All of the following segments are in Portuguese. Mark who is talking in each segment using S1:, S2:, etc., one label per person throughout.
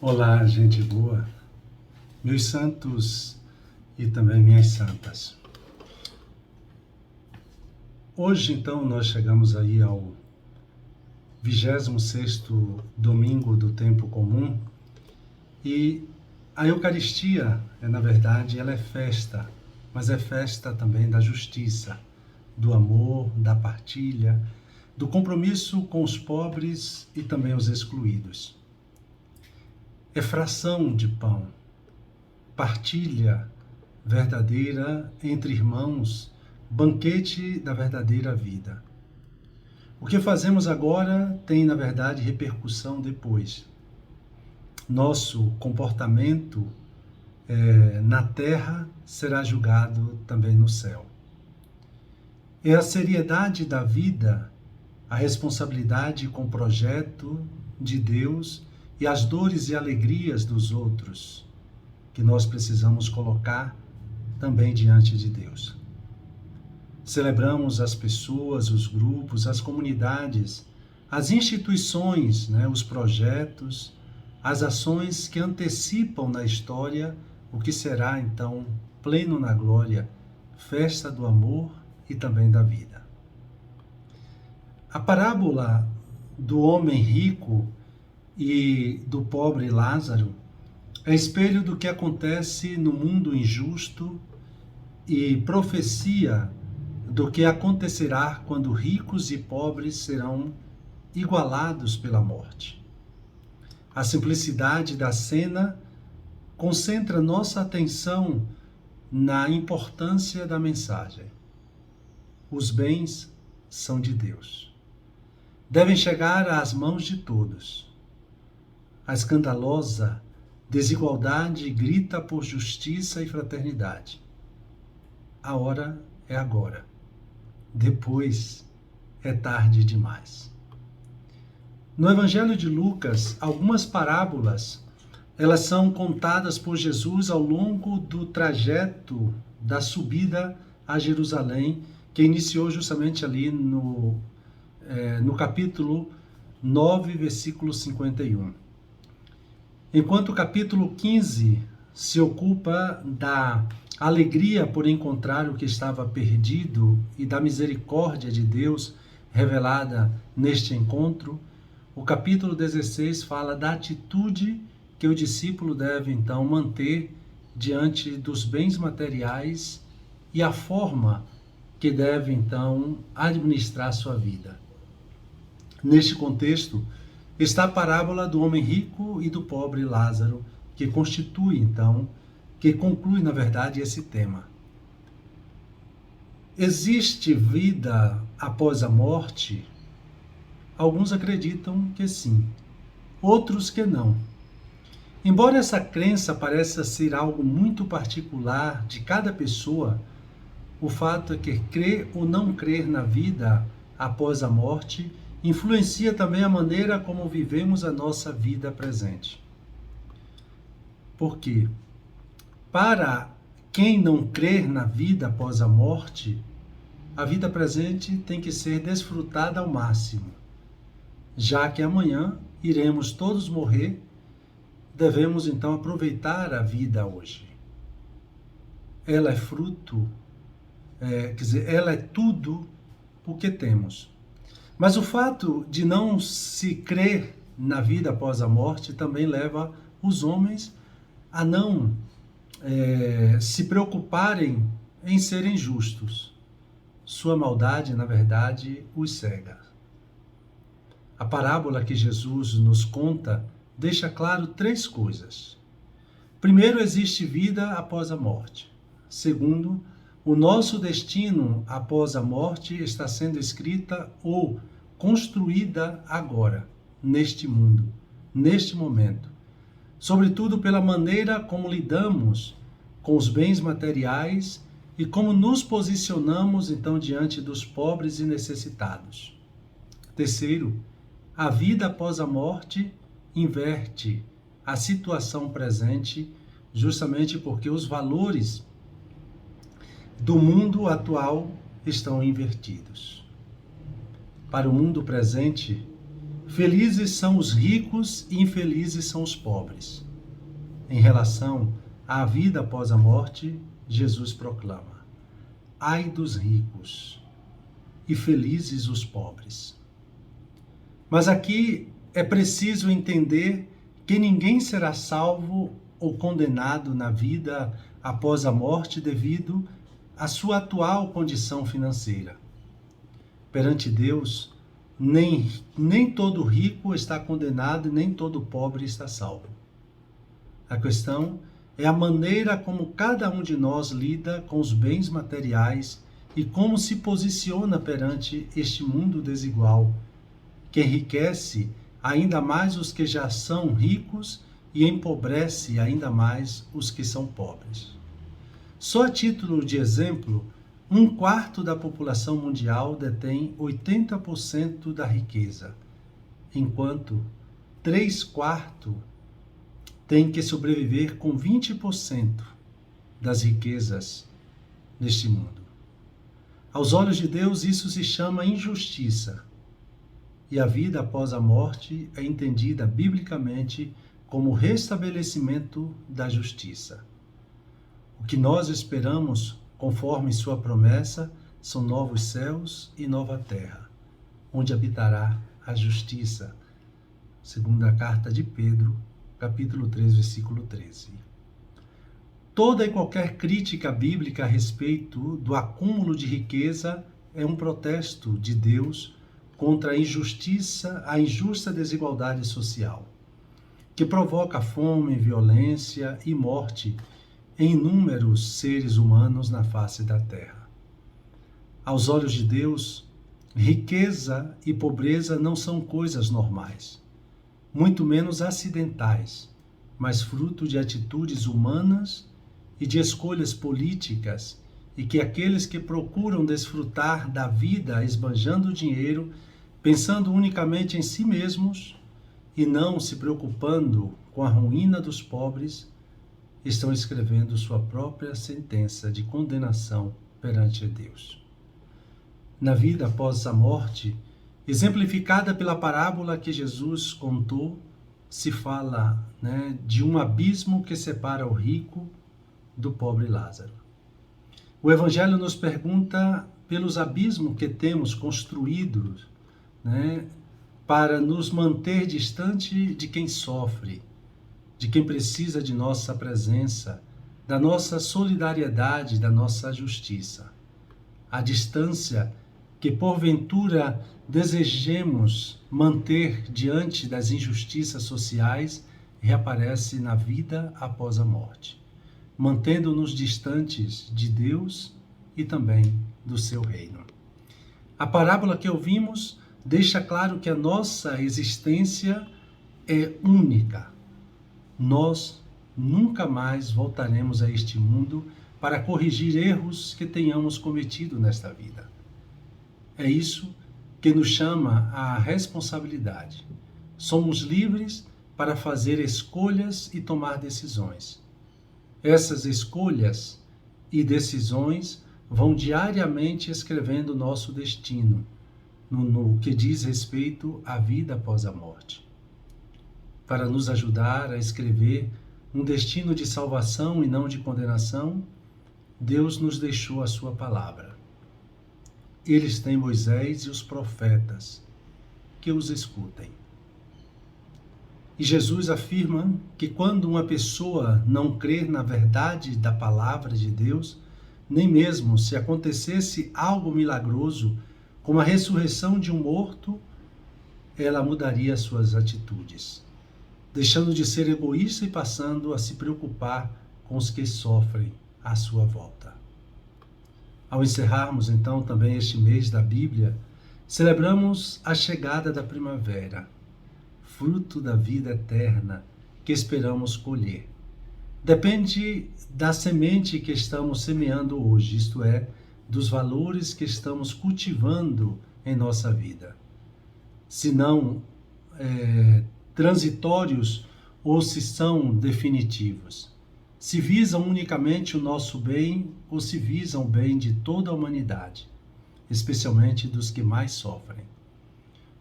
S1: Olá, gente boa, meus santos e também minhas santas. Hoje, então, nós chegamos aí ao 26º domingo do tempo comum e a Eucaristia, na verdade, ela é festa, mas é festa também da justiça, do amor, da partilha, do compromisso com os pobres e também os excluídos. É fração de pão, partilha verdadeira entre irmãos, banquete da verdadeira vida. O que fazemos agora tem, na verdade, repercussão depois. Nosso comportamento na terra será julgado também no céu. É a seriedade da vida, a responsabilidade com o projeto de Deus e as dores e alegrias dos outros que nós precisamos colocar também diante de Deus. Celebramos as pessoas, os grupos, as comunidades, as instituições, os projetos, as ações que antecipam na história o que será então pleno na glória, festa do amor e também da vida. A parábola do homem rico e do pobre Lázaro é espelho do que acontece no mundo injusto e profecia do que acontecerá quando ricos e pobres serão igualados pela morte. A simplicidade da cena concentra nossa atenção na importância da mensagem. Os bens são de Deus. Devem chegar às mãos de todos. A escandalosa desigualdade grita por justiça e fraternidade. A hora é agora. Depois é tarde demais. No Evangelho de Lucas, algumas parábolas, elas são contadas por Jesus ao longo do trajeto da subida a Jerusalém, que iniciou justamente ali no capítulo 9, versículo 51. Enquanto o capítulo 15 se ocupa da alegria por encontrar o que estava perdido e da misericórdia de Deus revelada neste encontro, o capítulo 16 fala da atitude que o discípulo deve então manter diante dos bens materiais e a forma que deve então administrar sua vida. Neste contexto, está a parábola do homem rico e do pobre Lázaro, que conclui, na verdade, esse tema. Existe vida após a morte? Alguns acreditam que sim, outros que não. Embora essa crença pareça ser algo muito particular de cada pessoa, o fato é que crer ou não crer na vida após a morte influencia também a maneira como vivemos a nossa vida presente. Por quê? Para quem não crer na vida após a morte, a vida presente tem que ser desfrutada ao máximo. Já que amanhã iremos todos morrer, devemos então aproveitar a vida hoje. Ela é fruto, ela é tudo o que temos. Mas o fato de não se crer na vida após a morte também leva os homens a não se preocuparem em serem justos. Sua maldade, na verdade, os cega. A parábola que Jesus nos conta deixa claro 3 coisas. Primeiro, existe vida após a morte. Segundo, o nosso destino após a morte está sendo escrita ou construída agora, neste mundo, neste momento. Sobretudo pela maneira como lidamos com os bens materiais e como nos posicionamos então diante dos pobres e necessitados. Terceiro, a vida após a morte inverte a situação presente, justamente porque os valores do mundo atual estão invertidos. Para o mundo presente, Felizes são os ricos e infelizes são os pobres. Em relação à vida após a morte, Jesus proclama: ai dos ricos e felizes os pobres. Mas aqui é preciso entender que ninguém será salvo ou condenado na vida após a morte devido à sua atual condição financeira. Perante Deus, nem todo rico está condenado e nem todo pobre está salvo. A questão é a maneira como cada um de nós lida com os bens materiais e como se posiciona perante este mundo desigual, que enriquece ainda mais os que já são ricos e empobrece ainda mais os que são pobres. Só a título de exemplo, 1/4 da população mundial detém 80% da riqueza, enquanto 3/4 tem que sobreviver com 20% das riquezas neste mundo. Aos olhos de Deus, isso se chama injustiça. E a vida após a morte é entendida biblicamente como restabelecimento da justiça. O que nós esperamos, conforme sua promessa, são novos céus e nova terra, onde habitará a justiça. Segunda carta de Pedro, capítulo 3, versículo 13. Toda e qualquer crítica bíblica a respeito do acúmulo de riqueza é um protesto de Deus contra a injusta desigualdade social, que provoca fome, violência e morte em inúmeros seres humanos na face da terra. Aos olhos de Deus, riqueza e pobreza não são coisas normais, muito menos acidentais, mas fruto de atitudes humanas e de escolhas políticas, e que aqueles que procuram desfrutar da vida esbanjando dinheiro, pensando unicamente em si mesmos e não se preocupando com a ruína dos pobres, estão escrevendo sua própria sentença de condenação perante Deus. Na vida após a morte, exemplificada pela parábola que Jesus contou, se fala, de um abismo que separa o rico do pobre Lázaro. O Evangelho nos pergunta pelos abismos que temos construídos, para nos manter distante de quem sofre, de quem precisa de nossa presença, da nossa solidariedade, da nossa justiça. A distância que porventura desejemos manter diante das injustiças sociais reaparece na vida após a morte, mantendo-nos distantes de Deus e também do seu reino. A parábola que ouvimos deixa claro que a nossa existência é única. Nós nunca mais voltaremos a este mundo para corrigir erros que tenhamos cometido nesta vida. É isso que nos chama à responsabilidade. Somos livres para fazer escolhas e tomar decisões. Essas escolhas e decisões vão diariamente escrevendo nosso destino, no que diz respeito à vida após a morte. Para nos ajudar a escrever um destino de salvação e não de condenação, Deus nos deixou a sua palavra. Eles têm Moisés e os profetas, que os escutem. E Jesus afirma que quando uma pessoa não crer na verdade da palavra de Deus, nem mesmo se acontecesse algo milagroso, como a ressurreição de um morto, ela mudaria suas atitudes, deixando de ser egoísta e passando a se preocupar com os que sofrem à sua volta. Ao encerrarmos então também este mês da Bíblia, celebramos a chegada da primavera, fruto da vida eterna que esperamos colher. Depende da semente que estamos semeando hoje, isto é, dos valores que estamos cultivando em nossa vida. Se não transitórios ou se são definitivos. Se visam unicamente o nosso bem ou se visam o bem de toda a humanidade, especialmente dos que mais sofrem.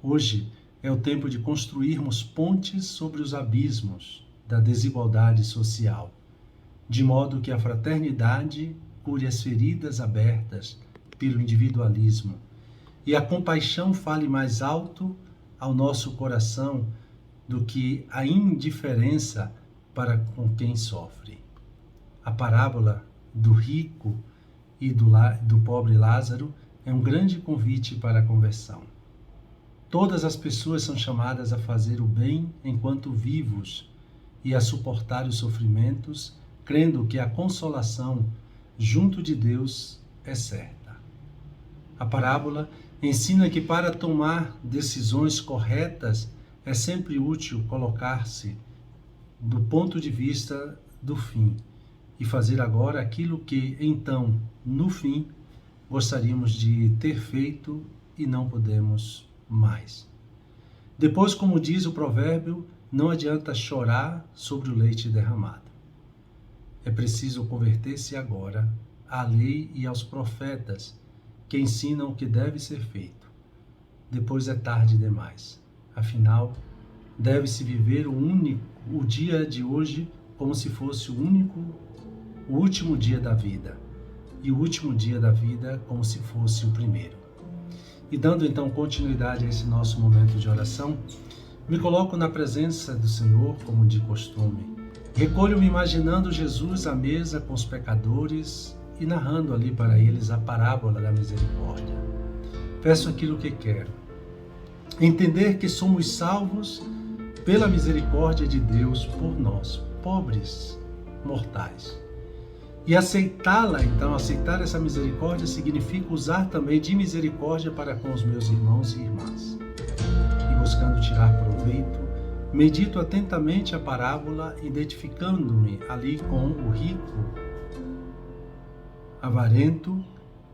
S1: Hoje é o tempo de construirmos pontes sobre os abismos da desigualdade social, de modo que a fraternidade cure as feridas abertas pelo individualismo e a compaixão fale mais alto ao nosso coração do que a indiferença para com quem sofre. A parábola do rico e do pobre Lázaro é um grande convite para a conversão. Todas as pessoas são chamadas a fazer o bem enquanto vivos e a suportar os sofrimentos, crendo que a consolação junto de Deus é certa. A parábola ensina que para tomar decisões corretas é sempre útil colocar-se do ponto de vista do fim e fazer agora aquilo que, então, no fim, gostaríamos de ter feito e não podemos mais. Depois, como diz o provérbio, não adianta chorar sobre o leite derramado. É preciso converter-se agora à lei e aos profetas que ensinam o que deve ser feito. Depois é tarde demais. Afinal, deve-se viver o dia de hoje como se fosse o último dia da vida, e o último dia da vida como se fosse o primeiro. E dando então continuidade a esse nosso momento de oração, me coloco na presença do Senhor como de costume. Recolho-me imaginando Jesus à mesa com os pecadores e narrando ali para eles a parábola da misericórdia. Peço aquilo que quero. Entender que somos salvos pela misericórdia de Deus por nós, pobres mortais. E aceitá-la, então, aceitar essa misericórdia significa usar também de misericórdia para com os meus irmãos e irmãs. E buscando tirar proveito, medito atentamente a parábola, identificando-me ali com o rico, avarento,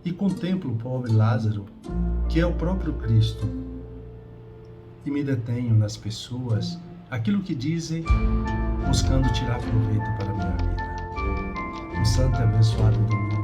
S1: e contemplo o pobre Lázaro, que é o próprio Cristo. E me detenho nas pessoas, aquilo que dizem, buscando tirar proveito para a minha vida. Um santo e abençoado domingo.